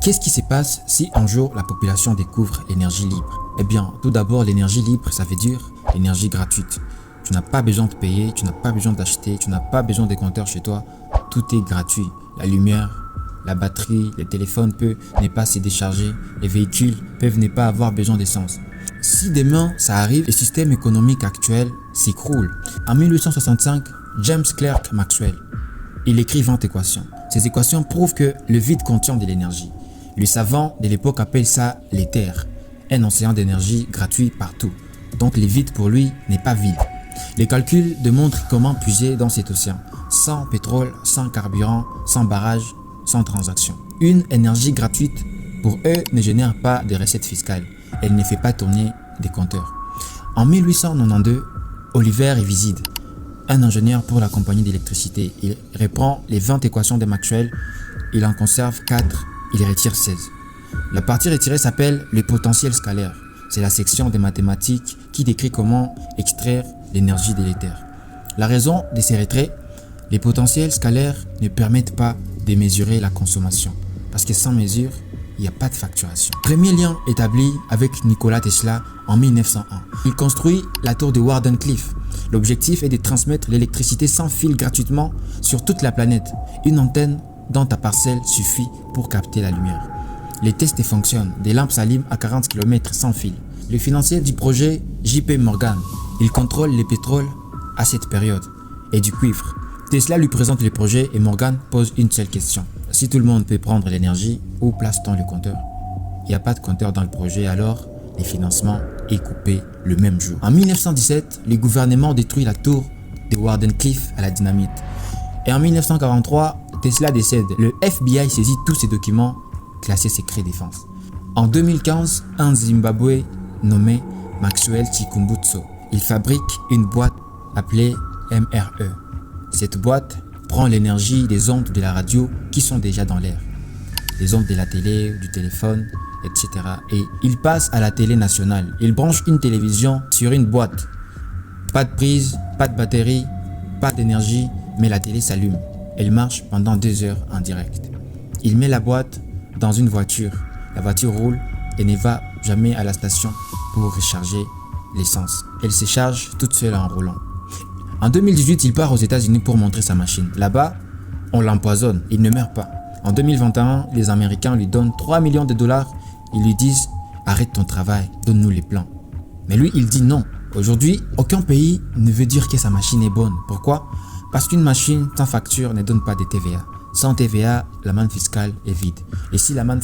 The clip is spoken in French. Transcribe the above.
Qu'est-ce qui se passe si un jour la population découvre l'énergie libre? Eh bien, tout d'abord, l'énergie libre, ça veut dire l'énergie gratuite. Tu n'as pas besoin de payer, tu n'as pas besoin d'acheter, tu n'as pas besoin de compteurs chez toi. Tout est gratuit. La lumière, la batterie, les téléphones peuvent ne pas se décharger, les véhicules peuvent ne pas avoir besoin d'essence. Si demain ça arrive, le système économique actuel s'écroule. En 1865, James Clerk Maxwell, il écrit 20 équations. Ces équations prouvent que le vide contient de l'énergie. Les savants de l'époque appellent ça l'éther, un océan d'énergie gratuit partout. Donc le vide pour lui n'est pas vide. Les calculs démontrent comment puiser dans cet océan, sans pétrole, sans carburant, sans barrage, sans transaction. Une énergie gratuite pour eux ne génère pas de recettes fiscales. Elle ne fait pas tourner des compteurs. En 1892, Oliver Revised, un ingénieur pour la compagnie d'électricité, il reprend les 20 équations de Maxwell, il en conserve 4, il retire 16. La partie retirée s'appelle le potentiel scalaire. C'est la section des mathématiques qui décrit comment extraire l'énergie de l'éther. La raison de ces retraits, les potentiels scalaires ne permettent pas de mesurer la consommation. Parce que sans mesure, il n'y a pas de facturation. Premier lien établi avec Nikola Tesla en 1901. Il construit la tour de Wardenclyffe. L'objectif est de transmettre l'électricité sans fil gratuitement sur toute la planète. Une antenne dans ta parcelle suffit pour capter la lumière. Les tests fonctionnent. Des lampes s'allument à 40 km sans fil. Le financier du projet, JP Morgan, il contrôle le pétrole à cette période et du cuivre. Tesla lui présente le projet et Morgan pose une seule question. Si tout le monde peut prendre l'énergie, où place-t-on le compteur? Il n'y a pas de compteur dans le projet, alors le financement est coupé le même jour. En 1917, le gouvernement détruit la tour de Wardenclyffe à la dynamite. Et en 1943, Tesla décède. Le FBI saisit tous ces documents classés secret défense. En 2015, un Zimbabwe nommé Maxwell Chikumbutso, il fabrique une boîte appelée MRE. Cette boîte prend l'énergie des ondes de la radio qui sont déjà dans l'air, les ondes de la télé, du téléphone, etc. Et il passe à la télé nationale. Il branche une télévision sur une boîte. Pas de prise, pas de batterie, pas d'énergie, mais la télé s'allume. Elle marche pendant 2 heures en direct. Il met la boîte dans une voiture. La voiture roule et ne va jamais à la station pour recharger l'essence. Elle se charge toute seule en roulant. En 2018, il part aux États-Unis pour montrer sa machine. Là-bas, on l'empoisonne, il ne meurt pas. En 2021, les Américains lui donnent 3 millions de dollars. Ils lui disent « Arrête ton travail, donne-nous les plans ». Mais lui, il dit non. Aujourd'hui, aucun pays ne veut dire que sa machine est bonne. Pourquoi? Parce qu'une machine sans facture ne donne pas de TVA. Sans TVA, la manne fiscale est vide. Et si la manne